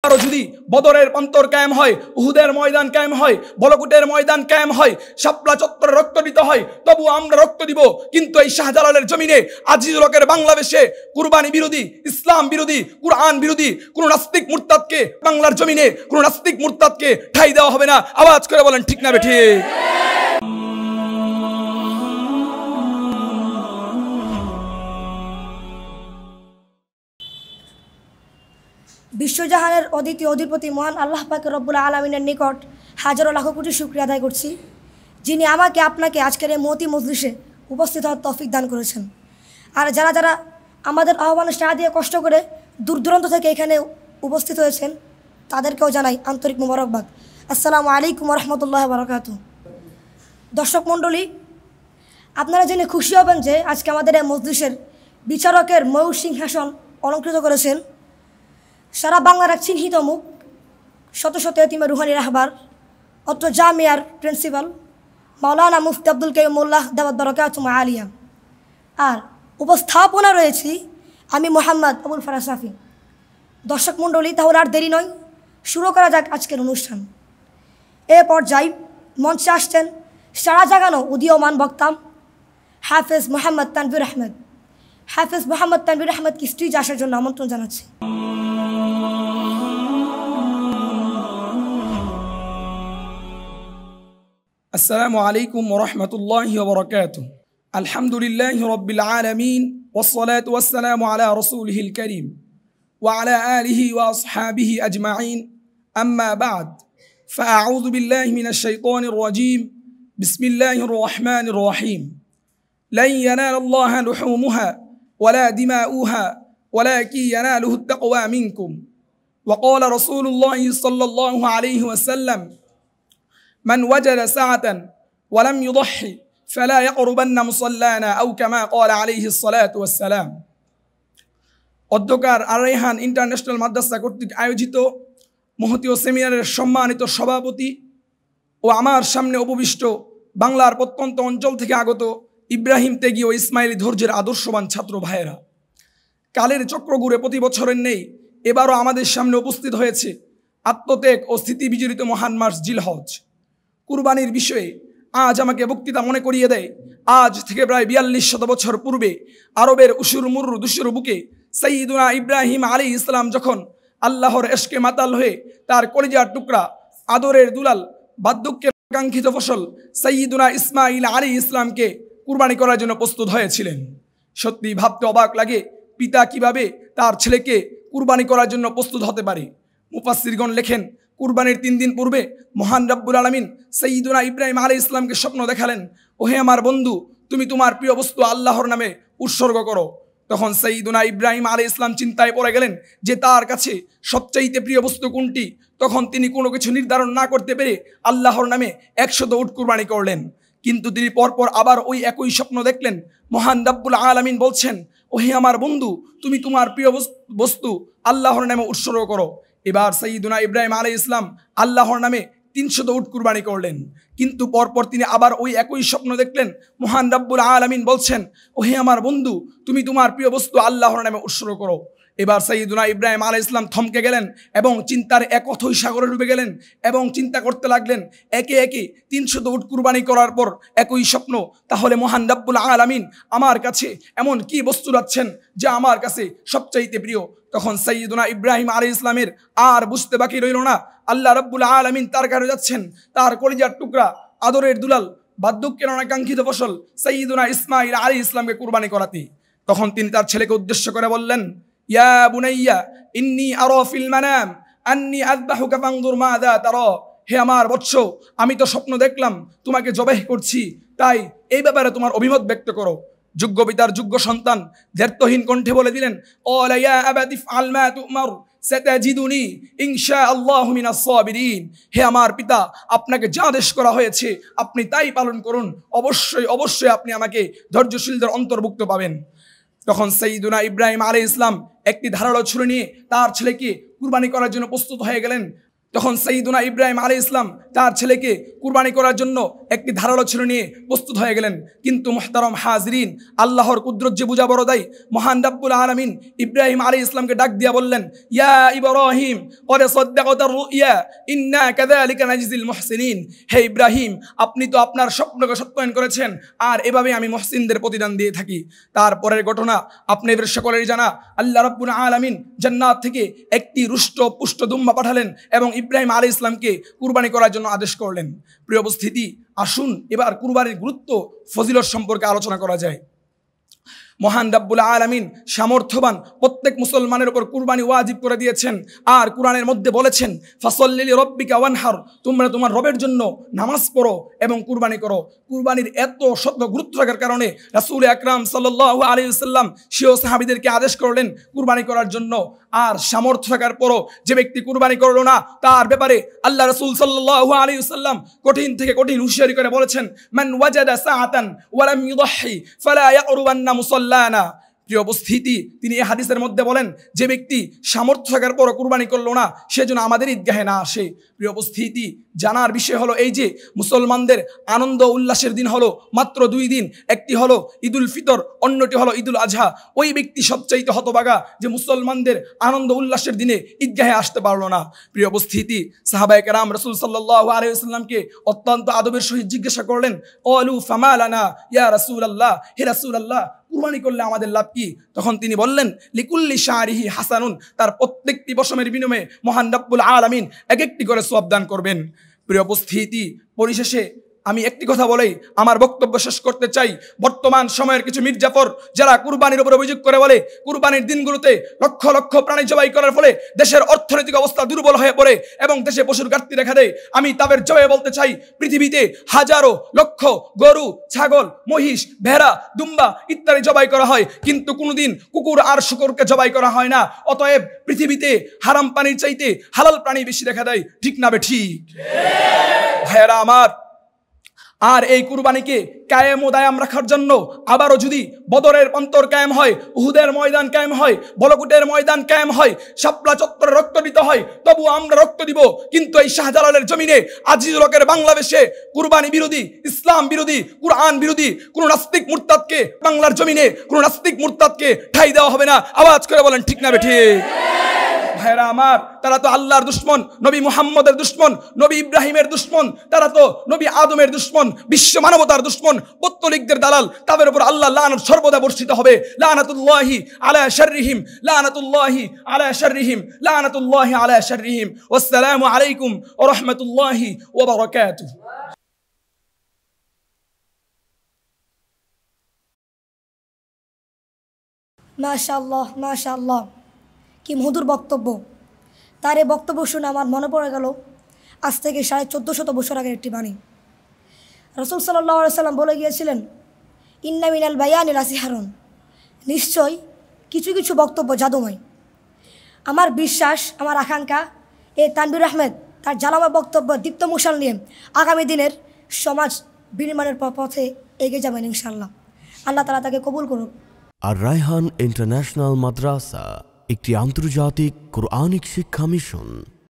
আবারও যদি বদরের প্রান্তর কায়েম হয়, উহুদের ময়দান কায়েম হয়, বলকুটের ময়দান কায়েম হয়, শাপলা চত্বরে রক্ত দিতে হয়, তবু আমরা রক্ত দিব। কিন্তু এই শাহজালালের জমিনে আজিজুল হকের বাংলাদেশে কুরবানি বিরোধী, ইসলাম বিরোধী, কুরআন বিরোধী কোন নাস্তিক মুরতাদকে বাংলার জমিনে কোন নাস্তিক মুরতাদকে ঠাঁই দেওয়া হবে না। আওয়াজ করে বলেন ঠিক না বেঠিক? বিশ্বজাহানের অদ্বিতীয় অধিপতি মহান আল্লাহ পাক রব্বুল আলামিনের নিকট হাজারো লাখো কোটি শুকরিয়া আদায় করছি, যিনি আমাকে আপনাকে আজকের এই মহতি মজলিসে উপস্থিত হওয়ার তৌফিক দান করেছেন। আর যারা যারা আমাদের আহ্বানে সাড়া দিয়ে কষ্ট করে দূর দূরান্ত থেকে এখানে উপস্থিত হয়েছেন তাদেরকেও জানাই আন্তরিক মোবারকবাদ। আসসালামু আলাইকুম রহমতুল্লাহ বারাকাতুহু। দর্শক মণ্ডলী, আপনারা জেনে খুশি হবেন যে আজকে আমাদের এই মজলিসের বিচারকের ময়ূর সিংহাসন অলঙ্কৃত করেছেন সারা বাংলার এক চিহ্নিত মুখ, শত শত এতিমের রুহানি রাহবার, অত্র জামিয়ার প্রিন্সিপাল মাওলানা মুফতি আব্দুল কাইয়ুম মোল্লাহ দাওয়াত বারাকাতুহু আলিয়া। আর উপস্থাপনা রয়েছি আমি মোহাম্মদ আবুল ফারাজ সাফি। দর্শক মণ্ডলী, তাহলে আর দেরি নয়, শুরু করা যাক আজকের অনুষ্ঠান। এ পর্যায়ে মঞ্চে আসছেন সারা জাগানো উদীয়মান বক্তা হাফেজ মোহাম্মদ তানভীর আহমেদ। হাফেজ মোহাম্মদ তানভীর আহমেদকে স্টেজে আসার জন্য আমন্ত্রণ জানাচ্ছি। আসসালামু আলাইকুম ওয়া রাহমাতুল্লাহি ওয়া বারাকাতুহু। আলহামদুলিল্লাহি রাব্বিল আলামিন ওয়াসসালাতু ওয়াসসালামু আলা রাসূলিহিল কারীম ওয়া আলা আলিহি ওয়া আসহাবিহি আজমাইন। আম্মা বা'দ, ফাআউযু বিল্লাহি মিনাশ শাইতানির রাজীম। বিসমিল্লাহির রহমানির রহিম। লান ইয়ানালাল্লাহা লুহুমুহা ওয়ালা দিমাউহা ওয়ালাকিন ইয়ানালুহুত তাকওয়া মিনকুম। ওয়া ক্বালা রাসূলুল্লাহি সাল্লাল্লাহু আলাইহি ওয়াসাল্লাম من وجد ساعة ولم يضحي فلا يقربن مصلانا أو كما قال عليه الصلاة والسلام। অধ্যকার আর রেহান ইন্টারন্যাশনাল মাদ্রাসা কর্তৃক আয়োজিত মহতীয় সেমিনারের সম্মানিত সভাপতি ও আমার সামনে উপবিষ্ট বাংলার প্রত্যন্ত অঞ্চল থেকে আগত ইব্রাহিম তেগী ও ইসমাইলি ধৈর্যের আদর্শবান ছাত্র ভাইয়েরা, কালের চক্র ঘুরে প্রতি বছরের নেই এবারও আমাদের সামনে উপস্থিত হয়েছে আত্মত্যাগ ও স্থিতি বিজড়িত মহান মাস জিলহজ। কুরবানির বিষয়ে আজ আমাকে বক্তৃতা মনে করিয়ে দেয় আজ থেকে প্রায় ৪২ বছর পূর্বে আরবের উসুর মুরু দুসুর বুকে সাইয়্যিদুনা ইব্রাহিম আলাইহিস সালাম যখন আল্লাহর ইশকে মাতাল হয়ে তার কলিজার টুকরা, আদরের দুলাল, বার্ধক্যের কাঙ্ক্ষিত ফসল সাইয়্যিদুনা ইসমাঈল আলাইহিস সালামকে কুরবানি করার জন্য প্রস্তুত হয়েছিলেন। সত্যি ভাবতে অবাক লাগে পিতা কিভাবে তার ছেলেকে কুরবানি করার জন্য প্রস্তুত হতে পারে। মুফাসসিরগণ লেখেন, কুরবানির 3 দিন পূর্বে মহান রব্বুল আলামিন সাইয়্যিদুনা ইব্রাহিম আলাইহিস সালামকে স্বপ্ন দেখালেন, ওহে আমার বন্ধু, তুমি তোমার প্রিয় বস্তু আল্লাহর নামে উৎসর্গ করো। তখন সাইয়্যিদুনা ইব্রাহিম আলাইহিস সালাম চিন্তায় পড়ে গেলেন যে তার কাছে সবচাইতে প্রিয় বস্তু কোনটি। তখন তিনি কোনো কিছু নির্ধারণ না করতে পেরে আল্লাহর নামে 100 উট কুরবানি করলেন। কিন্তু তিনি পরপর আবার ওই একই স্বপ্ন দেখলেন। মহান রব্বুল আলামিন বলছেন, ওহে আমার বন্ধু, তুমি তোমার প্রিয় বস্তু আল্লাহর নামে উৎসর্গ করো। এবার সাইয়্যিদুনা ইব্রাহিম আলাইহিস সালাম আল্লাহর নামে 300 উট কুরবানি করলেন। কিন্তু পরপর তিনি আবার ওই একই স্বপ্ন দেখলেন। মহান রব্বুল আলামিন বলছেন, ওহে আমার বন্ধু, তুমি তোমার প্রিয় বস্তু আল্লাহর নামে উৎসর্গ করো। এবার সাইয়্যিদুনা ইব্রাহিম আলাইহিস সালাম থমকে গেলেন এবং চিন্তার এক অথই সাগরে ডুবে গেলেন এবং চিন্তা করতে লাগলেন, একে একে 300 উট কুরবানি করার পর একই স্বপ্ন, তাহলে মহান রব্বুল আলামিন আমার কাছে এমন কি বস্তু রাখছেন যা আমার কাছে সবচাইতে প্রিয়। তখন সাইয়্যিদুনা ইব্রাহিম আলাইহিস সালামের আর বুঝতে বাকি রইল না, আল্লাহ রব্বুল আলামিন তার কাছে যাচ্ছেন তার কলিজার টুকরা, আদরের দুলাল, বার্ধক্যের অনাকাঙ্ক্ষিত ফসল সাইয়্যিদুনা ইসমাঈল আলাইহিস সালামকে কুরবানি করাতে। তখন তিনি তার ছেলেকে উদ্দেশ্য করে বললেন, ইয়া বুনাইয়া ইন্নী আরা ফিল মানাম আন্নী আযবাহুকা ফানজুর মাযা তারা। হে আমার বৎস, আমি তো স্বপ্ন দেখলাম তোমাকে জবাহ করছি, তাই এই ব্যাপারে তোমার অভিমত ব্যক্ত করো। যোগ্য পিতার যোগ্য সন্তান দ্ব্যর্থহীন কণ্ঠে বলে দিলেন, ক্বালা ইয়া আবাতি ইফআল মা তু'মার সাতাজিদুনি ইনশাআল্লাহু মিনাস সাবিরিন। হে আমার পিতা, আপনাকে যা আদেশ করা হয়েছে আপনি তাই পালন করুন, অবশ্যই অবশ্যই আপনি আমাকে ধৈর্যশীলদের অন্তর্ভুক্ত পাবেন। তখন সাইয়্যিদুনা ইব্রাহিম আলাইহিস সালাম একটি ধারালো ছুরি নিয়ে তার ছেলেকে কুরবানি করার জন্য প্রস্তুত হয়ে গেলেন। তখন সাইয়্যিদুনা ইব্রাহিম আলাইহিস ইসলাম তার ছেলেকে কুরবানি করার জন্য একটি ধারালো ছুরি নিয়ে প্রস্তুত হয়ে গেলেন। কিন্তু মুহতারাম হাজিরিন, আল্লাহর কুদরত যে বুঝা বড় দেয়, মহান রব্বুল আলামিন ইব্রাহিম আলাইহিস ইসলামকে ডাক দিয়া বললেন, ইয়া ইব্রাহিম ক্বাদ সাদ্দাকতার রুইয়া ইন্না কাযালিকা নাজজিল মুহসিনিন। হে ইব্রাহিম, আপনি তো আপনার স্বপ্নকে সত্যায়ন করেছেন, আর এভাবে আমি মুহসিনদের প্রতিদান দিয়ে থাকি। তারপরের ঘটনা আপনাদের সকলেরই জানা। আল্লাহ রাব্বুল আলামিন জান্নাত থেকে একটি রুষ্ট পুষ্ট দুম্বা পাঠালেন এবং ইব্রাহিম আলাইহিস ইসলামকে কুরবানি করার জন্য আদেশ করলেন। প্রিয় উপস্থিতি, আসুন এবার কুরবানির গুরুত্ব ফজিলত সম্পর্কে আলোচনা করা যায়। মহান রব্বুল আলামিন সামর্থ্যবান প্রত্যেক মুসলমানের উপর কুরবানি ওয়াজিব করে দিয়েছেন। আর কুরআনের মধ্যে বলেছেন, ফাসল্লি লিরাব্বিকা ওয়ানহার, তোমরা তোমার রবের জন্য নামাজ পড়ো এবং কুরবানি করো। কুরবানির এত শত গুরুত্ব থাকার কারণে রাসূল আকরাম সাল্লাল্লাহু আলাইহি ওয়াসাল্লাম সেও সাহাবীদেরকে আদেশ করলেন কুরবানি করার জন্য। আর সামর্থ্য থাকার পরও যে ব্যক্তি কুরবানি করলো না, তার ব্যাপারে আল্লাহ রাসূল সাল্লাল্লাহু আলাইহি ওয়াসাল্লাম কঠিন থেকে কঠিন হুঁশিয়ারি করে বলেছেন, মান ওয়াজাদা সাআতান ওয়া লাম ইউদহি ফালা ইয়ারুবান্না মুসাল্লানা। প্রিয় উপস্থিতি, তিনি এই হাদিসের মধ্যে বলেন, যে ব্যক্তি সামর্থ্য থাকার পরও কুরবানি করলো না, সে যেন আমাদের ঈদগাহে না আসে। প্রিয় উপস্থিতি, জানার বিষয় হলো এই যে মুসলমানদের আনন্দ উল্লাসের দিন হলো মাত্র 2 দিন। একটি হলো ঈদুল ফিতর, অন্যটি হলো ঈদুল আজহা। ওই ব্যক্তি সবচাইতে হতভাগা যে মুসলমানদের আনন্দ উল্লাসের দিনে ঈদগাহে আসতে পারলো না। প্রিয় উপস্থিতি, সাহাবায়ে কেরাম রাসূল সাল্লাল্লাহু আলাইহি ওয়াসাল্লামকে অত্যন্ত আদবের সহিত জিজ্ঞাসা করলেন, ক্বালু ফামা লানা ইয়া রাসূলুল্লাহ, হে রাসূলুল্লাহ, কুরবানি করলে আমাদের লাভ কি? তখন তিনি বললেন, লিকুল্লি শারিহি হাসানুন, তার প্রত্যেকটি পশমের বিনিময়ে মহান রব্বুল আলামিন এক একটি করে সওয়াব দান করবেন। প্রিয় উপস্থিতি, পরিশেষে আমি একটি কথা বলেই আমার বক্তব্য শেষ করতে চাই। বর্তমান সময়ের কিছু মির্জাফর যারা কুরবানির উপর অভিযোগ করে বলে কুরবানির দিনগুলোতে লক্ষ লক্ষ প্রাণী জবাই করার ফলে দেশের অর্থনৈতিক অবস্থা দুর্বল হয়ে পড়ে এবং দেশে পশুর ঘাটতি দেখা দেয়, আমি তাদের জবাবে বলতে চাই, পৃথিবীতে হাজারো লক্ষ গরু, ছাগল, মহিষ, ভেড়া, দুম্বা ইত্যাদি জবাই করা হয়, কিন্তু কোনোদিন কুকুর আর শূকরকে জবাই করা হয় না। অতএব পৃথিবীতে হারাম প্রাণীর চাইতে হালাল প্রাণী বেশি দেখা দেয়। ঠিক না বে ঠিক? ভাইয়েরা আমার, আর এই কুরবানিকে কায়েম ও দায়াম রাখার জন্য আবারও যদি বদরের প্রান্তর কায়েম হয়, উহুদের ময়দান কায়েম হয়, বলকুটের ময়দান কায়েম হয়, শাপলা চত্বরে রক্ত দিতে হয়, তবু আমরা রক্ত দিব। কিন্তু এই শাহজালালের জমিনে আজিজুল হকের বাংলাদেশে কুরবানি বিরোধী, ইসলাম বিরোধী, কুরআন বিরোধী কোন নাস্তিক মুরতাদকে বাংলার জমিনে কোন নাস্তিক মুরতাদকে ঠাঁই দেওয়া হবে না। আওয়াজ করে বলেন ঠিক না বেঠিক? ভাইরা আমার, তারা তো আল্লাহর দুশ্মন, নবী মুহাম্মদের দুশ্মন, নবী ইব্রাহিমের দুশ্মন, তারা তো নবী আদমের দুশ্মন, বিশ্ব মানবতার দুশ্মন, পত্তলিকদের দালাল। তাদের উপর আল্লাহ লানত সর্বদা বর্ষিত হবে। লানাতুল্লাহি আলা শাররিহিম, লানাতুল্লাহি আলা শাররিহিম, লানাতুল্লাহি আলা শাররিহিম। ওয়াসসালামু আলাইকুম ওয়া রাহমাতুল্লাহি ওয়া বারাকাতুহু। মাশাআল্লাহ, মাশাআল্লাহ, কি মধুর বক্তব্য। তার এই বক্তব্য শুনে আমার মনে পড়ে গেল আজ থেকে 1450 বছর আগের একটি বাণী। রাসূল সাল্লাল্লাহু আলাইহি সাল্লাম বলে গিয়েছিলেন, ইন্না মিনাল বায়ানি লাসিহারুন, নিশ্চয় কিছু কিছু বক্তব্য জাদুময়। আমার বিশ্বাস, আমার আকাঙ্ক্ষা, এই তানভীর আহমেদ তার জালাময় বক্তব্য দীপ্ত মশাল নিয়ে আগামী দিনের সমাজ বিনির্মাণের পথে এগিয়ে যাবেন ইনশাআল্লাহ। আল্লাহ তাআলা তাকে কবুল করুক। আর রায়হান ইন্টারন্যাশনাল মাদ্রাসা একটি আন্তর্জাতিক কোরআনিক শিক্ষা মিশন।